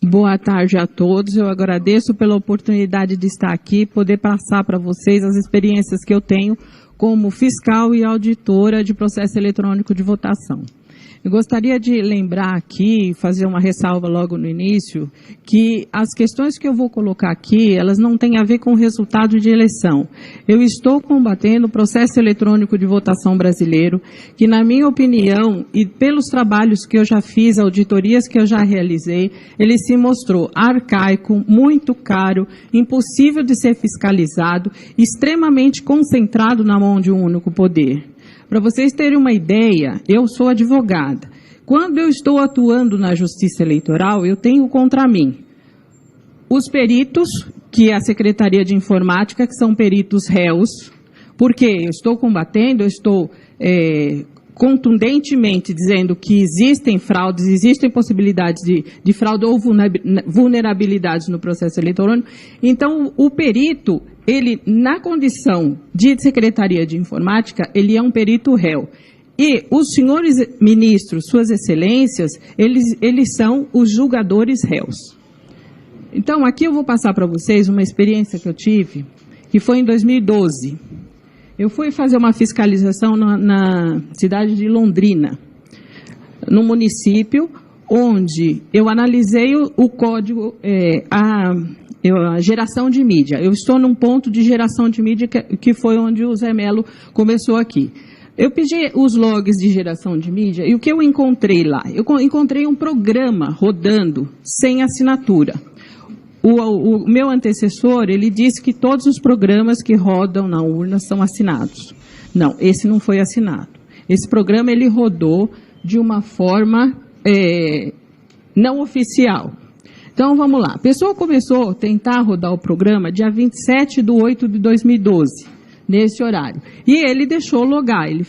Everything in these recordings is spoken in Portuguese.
Boa tarde a todos. Eu agradeço pela oportunidade de estar aqui, poder passar para vocês as experiências que eu tenho como fiscal e auditora de processo eletrônico de votação. Eu gostaria de lembrar aqui, fazer uma ressalva logo no início, que as questões que eu vou colocar aqui, elas não têm a ver com o resultado de eleição. Eu estou combatendo o processo eletrônico de votação brasileiro, que, na minha opinião, e pelos trabalhos que eu já fiz, auditorias que eu já realizei, ele se mostrou arcaico, muito caro, impossível de ser fiscalizado, extremamente concentrado na mão de um único poder. Para vocês terem uma ideia, eu sou advogada. Quando eu estou atuando na Justiça Eleitoral, eu tenho contra mim os peritos, que é a Secretaria de Informática, que são peritos réus, porque eu estou combatendo, eu estou contundentemente dizendo que existem fraudes, existem possibilidades de fraude ou vulnerabilidades no processo eletrônico. Então, o perito, ele, na condição de Secretaria de Informática, ele é um perito réu. E os senhores ministros, suas excelências, eles são os julgadores réus. Então, aqui eu vou passar para vocês uma experiência que eu tive, que foi em 2012. Eu fui fazer uma fiscalização na cidade de Londrina, no município, onde eu analisei o código, a geração de mídia. Eu estou num ponto de geração de mídia que foi onde o Zé Melo começou aqui. Eu pedi os logs de geração de mídia e o que eu encontrei lá? Eu encontrei um programa rodando sem assinatura. O meu antecessor, ele disse que todos os programas que rodam na urna são assinados. Não, esse não foi assinado. Esse programa, ele rodou de uma forma não oficial. Então, vamos lá. A pessoa começou a tentar rodar o programa dia 27/8/2012, nesse horário. E ele deixou logar, ele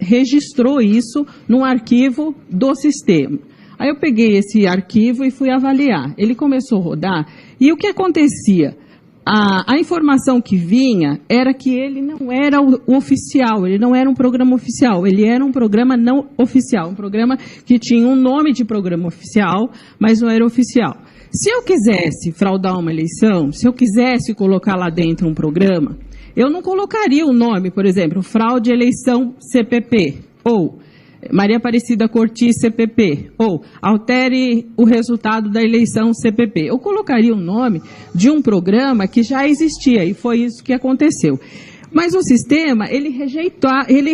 registrou isso num arquivo do sistema. Aí eu peguei esse arquivo e fui avaliar. Ele começou a rodar e o que acontecia? A informação que vinha era que ele não era o oficial, ele não era um programa oficial, ele era um programa não oficial, um programa que tinha um nome de programa oficial, mas não era oficial. Se eu quisesse fraudar uma eleição, se eu quisesse colocar lá dentro um programa, eu não colocaria o nome, por exemplo, fraude eleição CPP, ou Maria Aparecida Cortis CPP, ou altere o resultado da eleição CPP. Eu colocaria o nome de um programa que já existia, e foi isso que aconteceu. Mas o sistema, ele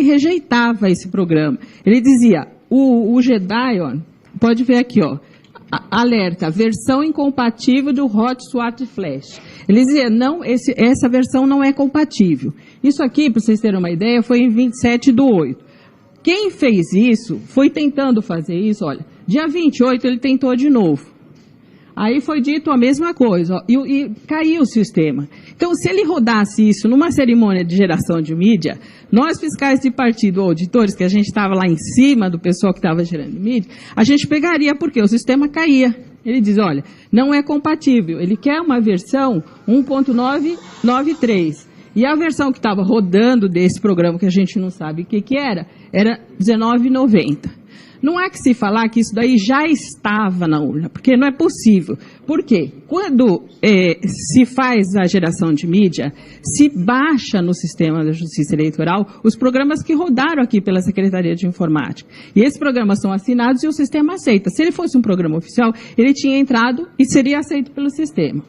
rejeitava esse programa. Ele dizia, o GEDAI, ó, pode ver aqui, ó, alerta, versão incompatível do Hot Swat Flash. Ele dizia, não, essa versão não é compatível. Isso aqui, para vocês terem uma ideia, foi em 27/8. Quem fez isso, foi tentando fazer isso, olha, dia 28 ele tentou de novo. Aí foi dito a mesma coisa, ó, e caiu o sistema. Então, se ele rodasse isso numa cerimônia de geração de mídia, nós fiscais de partido ou auditores, que a gente estava lá em cima do pessoal que estava gerando mídia, a gente pegaria, porque o sistema caía. Ele diz, olha, não é compatível, ele quer uma versão 1.993. E a versão que estava rodando desse programa, que a gente não sabe o que era 19,90. Não há que se falar que isso daí já estava na urna, porque não é possível. Por quê? Quando se faz a geração de mídia, se baixa no sistema da Justiça Eleitoral os programas que rodaram aqui pela Secretaria de Informática. E esses programas são assinados e o sistema aceita. Se ele fosse um programa oficial, ele tinha entrado e seria aceito pelo sistema.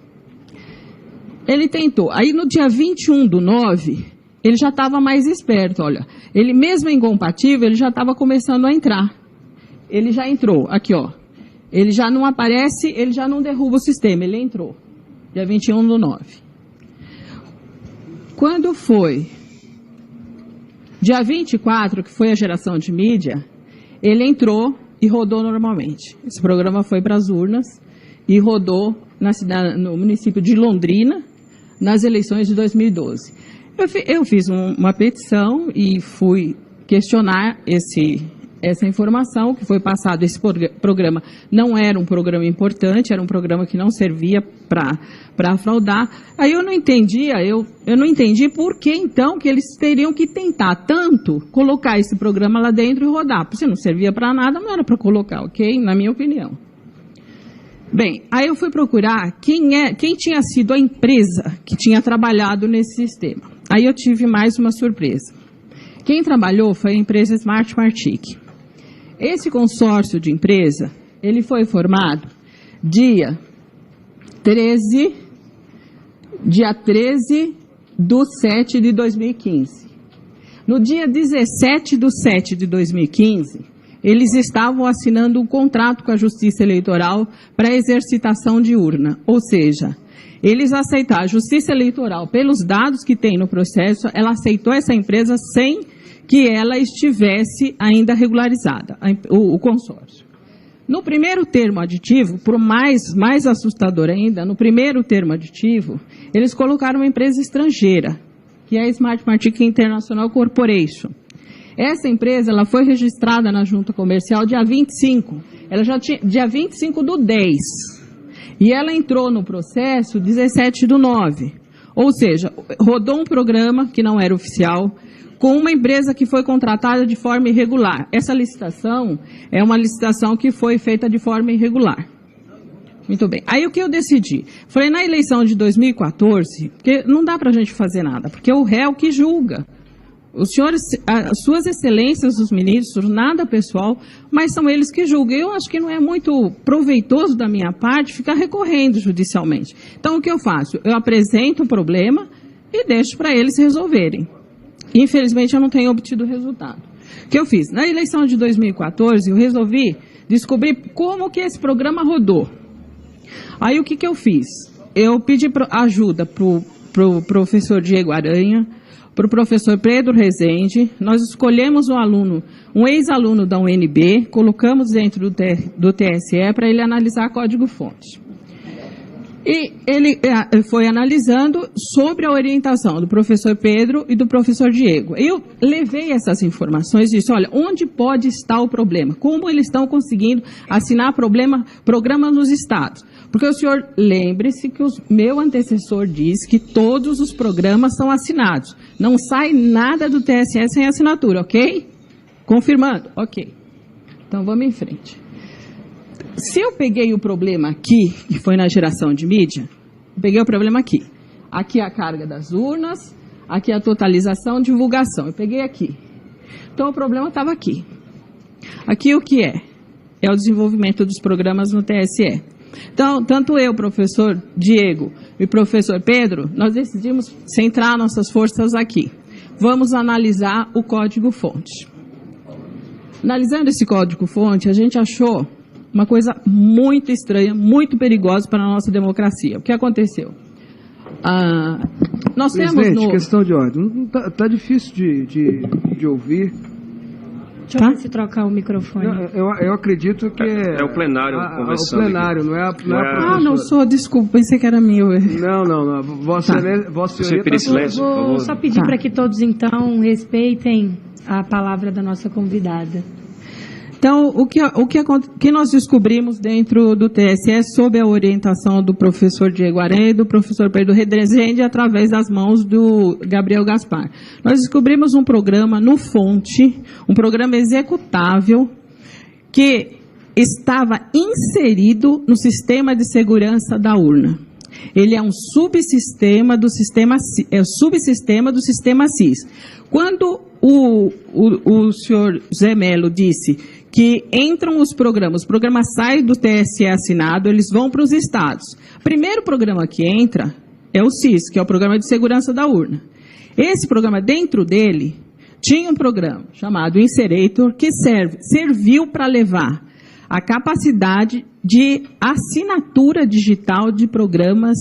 Ele tentou. Aí, no dia 21/9, ele já estava mais esperto, olha. Ele, mesmo incompatível, ele já estava começando a entrar. Ele já entrou, aqui, ó. Ele já não aparece, ele já não derruba o sistema, ele entrou. Dia 21/9. Quando foi dia 24, que foi a geração de mídia, ele entrou e rodou normalmente. Esse programa foi para as urnas e rodou no município de Londrina, nas eleições de 2012. Eu fiz uma petição e fui questionar essa informação que foi passado. Esse programa não era um programa importante, era um programa que não servia para fraudar. Aí eu não entendia, eu não entendi por que então que eles teriam que tentar tanto colocar esse programa lá dentro e rodar. Porque se não servia para nada, não era para colocar, ok? Na minha opinião. Bem, aí eu fui procurar quem tinha sido a empresa que tinha trabalhado nesse sistema. Aí eu tive mais uma surpresa. Quem trabalhou foi a empresa Smartmatic. Esse consórcio de empresa, ele foi formado dia 13 de 7 de 2015. No dia 17 de 7 de 2015, eles estavam assinando um contrato com a Justiça Eleitoral para exercitação de urna. Ou seja, eles aceitaram a Justiça Eleitoral, pelos dados que tem no processo, ela aceitou essa empresa sem que ela estivesse ainda regularizada, o consórcio. No primeiro termo aditivo, por mais assustador ainda, no primeiro termo aditivo, eles colocaram uma empresa estrangeira, que é a Smartmatic International Corporation. Essa empresa ela foi registrada na Junta Comercial dia 25, ela já tinha, dia 25 do 10, e ela entrou no processo 17 do 9, ou seja, rodou um programa que não era oficial, com uma empresa que foi contratada de forma irregular. Essa licitação é uma licitação que foi feita de forma irregular. Muito bem. Aí o que eu decidi? Falei, na eleição de 2014, porque não dá para a gente fazer nada, porque é o réu que julga. Os senhores, as suas excelências, os ministros, nada pessoal, mas são eles que julgam. Eu acho que não é muito proveitoso da minha parte ficar recorrendo judicialmente. Então, o que eu faço? Eu apresento o problema e deixo para eles resolverem. Infelizmente, eu não tenho obtido resultado. O que eu fiz? Na eleição de 2014, eu resolvi descobrir como que esse programa rodou. Aí, o que eu fiz? Eu pedi ajuda para o professor Diego Aranha, para o professor Pedro Rezende. Nós escolhemos um ex-aluno da UNB, colocamos dentro do TSE para ele analisar código-fonte. E ele foi analisando sobre a orientação do professor Pedro e do professor Diego. Eu levei essas informações e disse, olha, onde pode estar o problema? Como eles estão conseguindo assinar programas nos estados? Porque o senhor, lembre-se que o meu antecessor disse que todos os programas são assinados. Não sai nada do TSE sem assinatura, ok? Confirmando? Ok. Então, vamos em frente. Se eu peguei o problema aqui, que foi na geração de mídia, eu peguei o problema aqui. Aqui é a carga das urnas, aqui é a totalização, divulgação. Eu peguei aqui. Então, o problema estava aqui. Aqui o que é? É o desenvolvimento dos programas no TSE. Então, tanto eu, professor Diego e professor Pedro, nós decidimos centrar nossas forças aqui. Vamos analisar o código-fonte. Analisando esse código-fonte, a gente achou uma coisa muito estranha, muito perigosa para a nossa democracia. O que aconteceu? Nós Presidente, temos questão de ordem. Está difícil de ouvir. Deixa eu ver se trocar o microfone. Eu acredito que é o plenário conversando. É o plenário, não é a professora. não sou, desculpa, pensei que era meu. Não. Vossa Senhoria... Silêncio, por favor. Vou só pedir para que todos, então, respeitem a palavra da nossa convidada. Então, o que nós descobrimos dentro do TSE sob a orientação do professor Diego Aranha e do professor Pedro Rezende através das mãos do Gabriel Gaspar? Nós descobrimos um programa no Fonte, um programa executável que estava inserido no sistema de segurança da urna. Ele é um subsistema do sistema SIS. Quando o senhor Zé Melo disse que entram os programas saem do TSE assinado, eles vão para os estados. O primeiro programa que entra é o SIS, que é o Programa de Segurança da Urna. Esse programa, dentro dele, tinha um programa chamado Inserator, que serviu para levar a capacidade de assinatura digital de programas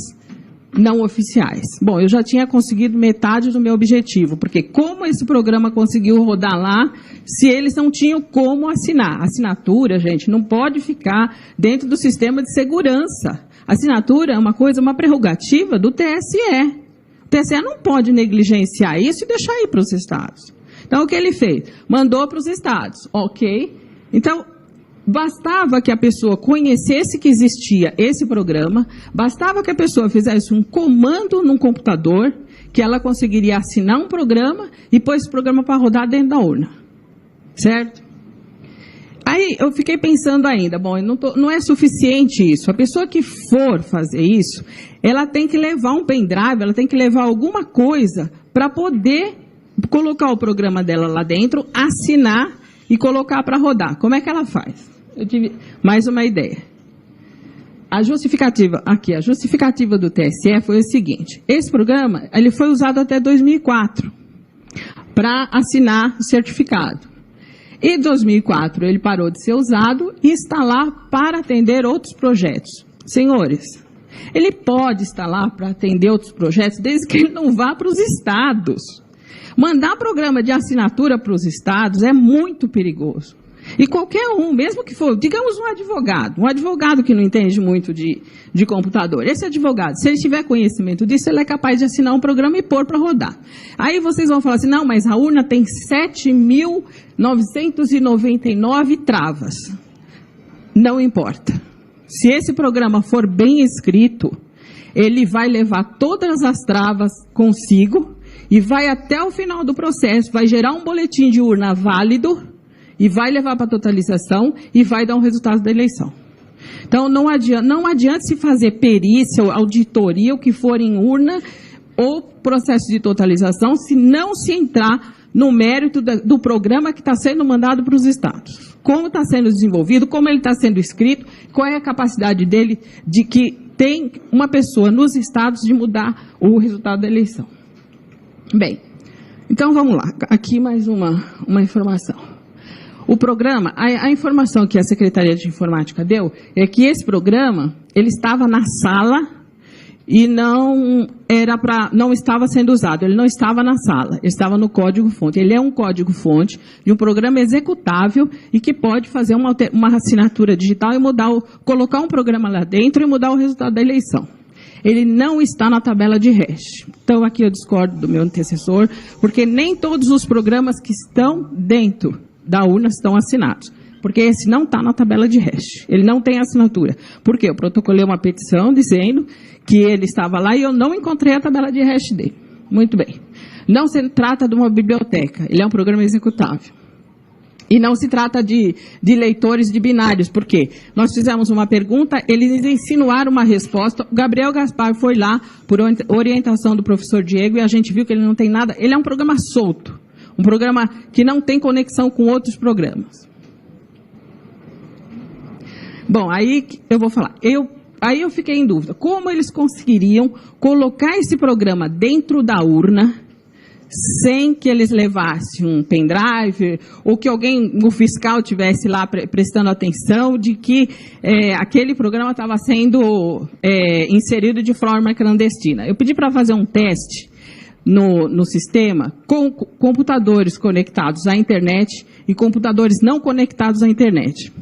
não oficiais. Bom, eu já tinha conseguido metade do meu objetivo, porque como esse programa conseguiu rodar lá, se eles não tinham como assinar? Assinatura, gente, não pode ficar dentro do sistema de segurança. Assinatura é uma prerrogativa do TSE. O TSE não pode negligenciar isso e deixar ir para os estados. Então, o que ele fez? Mandou para os estados, ok? Então, bastava que a pessoa conhecesse que existia esse programa, bastava que a pessoa fizesse um comando num computador, que ela conseguiria assinar um programa e pôr esse programa para rodar dentro da urna. Certo? Aí eu fiquei pensando ainda, bom, não é suficiente isso. A pessoa que for fazer isso, ela tem que levar um pendrive, ela tem que levar alguma coisa para poder colocar o programa dela lá dentro, assinar e colocar para rodar. Como é que ela faz? Eu tive mais uma ideia. A justificativa do TSE foi o seguinte: esse programa ele foi usado até 2004 para assinar o certificado. Em 2004 ele parou de ser usado e está lá para atender outros projetos. Senhores, ele pode estar lá para atender outros projetos desde que ele não vá para os estados. Mandar programa de assinatura para os estados é muito perigoso. E qualquer um, mesmo que for, digamos um advogado que não entende muito de computador, esse advogado, se ele tiver conhecimento disso, ele é capaz de assinar um programa e pôr para rodar. Aí vocês vão falar assim, não, mas a urna tem 7.999 travas. Não importa. Se esse programa for bem escrito, ele vai levar todas as travas consigo e vai até o final do processo, vai gerar um boletim de urna válido, e vai levar para a totalização e vai dar um resultado da eleição. Então, não adianta se fazer perícia, ou auditoria, o que for em urna, ou processo de totalização, se não se entrar no mérito do programa que está sendo mandado para os estados. Como está sendo desenvolvido, como ele está sendo escrito, qual é a capacidade dele de que tem uma pessoa nos estados de mudar o resultado da eleição. Bem, então vamos lá. Aqui mais uma informação. O programa, a informação que a Secretaria de Informática deu é que esse programa, ele estava na sala e não estava sendo usado. Ele não estava na sala, ele estava no código-fonte. Ele é um código-fonte de um programa executável e que pode fazer uma assinatura digital e colocar um programa lá dentro e mudar o resultado da eleição. Ele não está na tabela de hash. Então, aqui eu discordo do meu antecessor, porque nem todos os programas que estão dentro da urna estão assinados, porque esse não está na tabela de hash, ele não tem assinatura. Por quê? Eu protocolei uma petição dizendo que ele estava lá e eu não encontrei a tabela de hash dele. Muito bem. Não se trata de uma biblioteca, ele é um programa executável. E não se trata de leitores de binários, por quê? Nós fizemos uma pergunta, eles insinuaram uma resposta, o Gabriel Gaspar foi lá por orientação do professor Diego e a gente viu que ele não tem nada, ele é um programa solto. Um programa que não tem conexão com outros programas. Bom, aí eu vou falar. Aí eu fiquei em dúvida. Como eles conseguiriam colocar esse programa dentro da urna sem que eles levassem um pendrive ou que o fiscal tivesse lá prestando atenção de que aquele programa estava sendo inserido de forma clandestina? Eu pedi para fazer um teste no sistema com computadores conectados à internet e computadores não conectados à internet.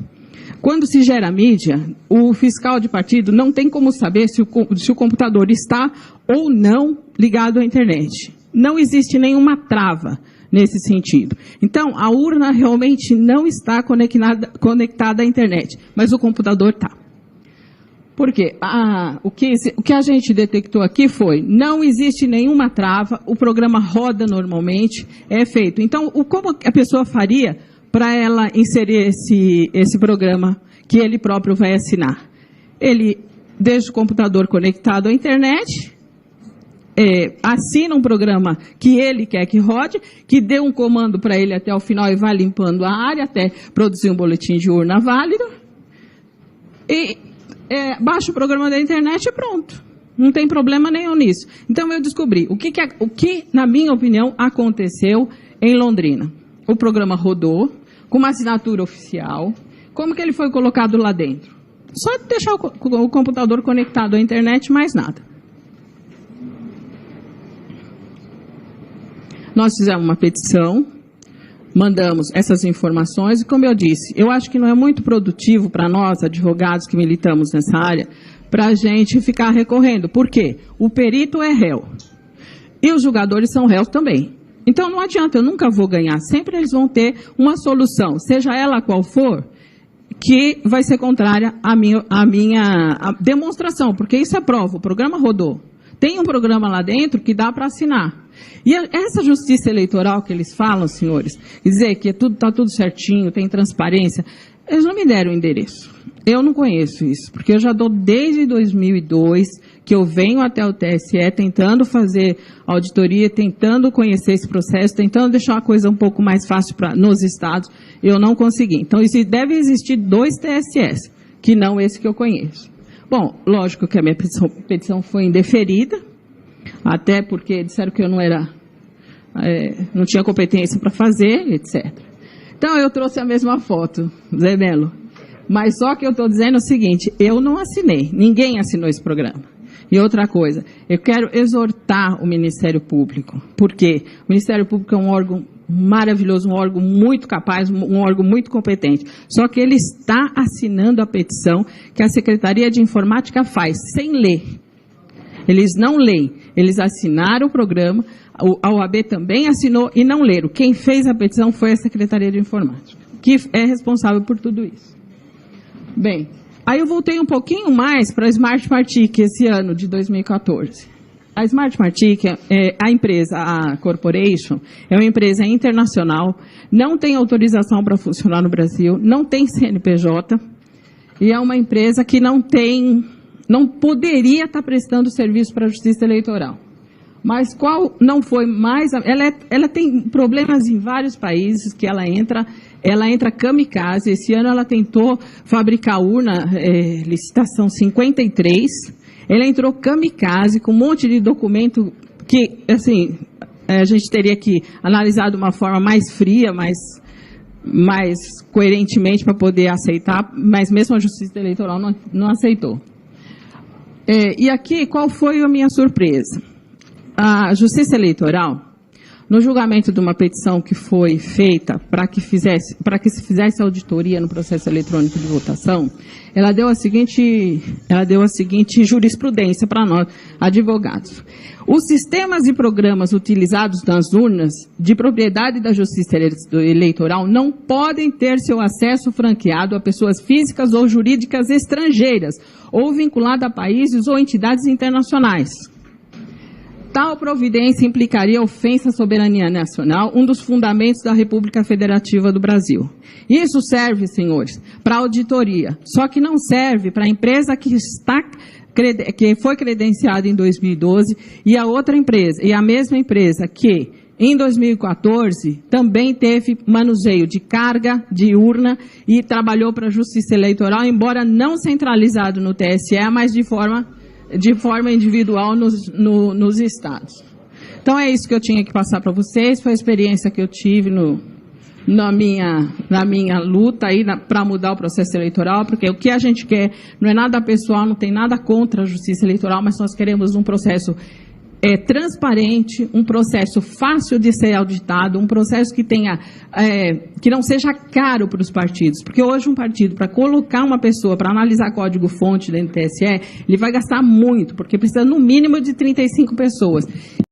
Quando se gera mídia, o fiscal de partido não tem como saber se o computador está ou não ligado à internet. Não existe nenhuma trava nesse sentido. Então, a urna realmente não está conectada à internet, mas o computador está. Por quê? O que a gente detectou aqui foi, não existe nenhuma trava, o programa roda normalmente, é feito. Então, como a pessoa faria para ela inserir esse programa que ele próprio vai assinar? Ele deixa o computador conectado à internet, assina um programa que ele quer que rode, que dê um comando para ele até o final e vai limpando a área até produzir um boletim de urna válido, e baixa o programa da internet e pronto. Não tem problema nenhum nisso. Então, eu descobri o que, na minha opinião, aconteceu em Londrina. O programa rodou, com uma assinatura oficial. Como que ele foi colocado lá dentro? Só deixar o computador conectado à internet, mais nada. Nós fizemos uma petição, mandamos essas informações e, como eu disse, eu acho que não é muito produtivo para nós, advogados que militamos nessa área, para a gente ficar recorrendo. Por quê? O perito é réu. E os julgadores são réus também. Então, não adianta, eu nunca vou ganhar. Sempre eles vão ter uma solução, seja ela qual for, que vai ser contrária à minha demonstração, porque isso é prova, o programa rodou. Tem um programa lá dentro que dá para assinar. E essa justiça eleitoral que eles falam, senhores, dizer que está tudo certinho, tem transparência, eles não me deram o endereço. Eu não conheço isso, porque eu já dou desde 2002 que eu venho até o TSE tentando fazer auditoria, tentando conhecer esse processo, tentando deixar a coisa um pouco mais fácil nos estados, eu não consegui. Então, deve existir 2 TSEs, que não esse que eu conheço. Bom, lógico que a minha petição foi indeferida, até porque disseram que eu não tinha competência para fazer, etc. Então, eu trouxe a mesma foto, Zé Melo. Mas só que eu estou dizendo o seguinte, eu não assinei, ninguém assinou esse programa. E outra coisa, eu quero exortar o Ministério Público, porque o Ministério Público é um órgão maravilhoso, um órgão muito capaz, um órgão muito competente. Só que ele está assinando a petição que a Secretaria de Informática faz, sem ler. Eles não leem, eles assinaram o programa, a OAB também assinou e não leram. Quem fez a petição foi a Secretaria de Informática, que é responsável por tudo isso. Bem, aí eu voltei um pouquinho mais para a Smart Martic esse ano de 2014. A Smart Martic, a empresa, a Corporation, é uma empresa internacional, não tem autorização para funcionar no Brasil, não tem CNPJ, e é uma empresa que não poderia estar prestando serviço para a Justiça Eleitoral. Mas qual não foi mais... Ela tem problemas em vários países que ela entra kamikaze. Esse ano ela tentou fabricar urna, licitação 53. Ela entrou kamikaze com um monte de documento que, assim, a gente teria que analisar de uma forma mais fria, mais coerentemente para poder aceitar, mas mesmo a Justiça Eleitoral não aceitou. E aqui, qual foi a minha surpresa? A Justiça Eleitoral, no julgamento de uma petição que foi feita para que se fizesse auditoria no processo eletrônico de votação, ela deu a seguinte jurisprudência para nós, advogados. Os sistemas e programas utilizados nas urnas de propriedade da Justiça Eleitoral não podem ter seu acesso franqueado a pessoas físicas ou jurídicas estrangeiras ou vinculado a países ou entidades internacionais. Tal providência implicaria ofensa à soberania nacional, um dos fundamentos da República Federativa do Brasil. Isso serve, senhores, para auditoria, só que não serve para a empresa que foi credenciada em 2012 e a outra empresa, e a mesma empresa que, em 2014, também teve manuseio de carga, de urna e trabalhou para a Justiça Eleitoral, embora não centralizado no TSE, mas de forma individual nos estados. Então, é isso que eu tinha que passar para vocês, foi a experiência que eu tive na minha luta para mudar o processo eleitoral, porque o que a gente quer não é nada pessoal, não tem nada contra a Justiça Eleitoral, mas nós queremos um processo transparente, um processo fácil de ser auditado, um processo que não seja caro para os partidos, porque hoje um partido, para colocar uma pessoa para analisar código-fonte dentro do TSE, ele vai gastar muito, porque precisa no mínimo de 35 pessoas.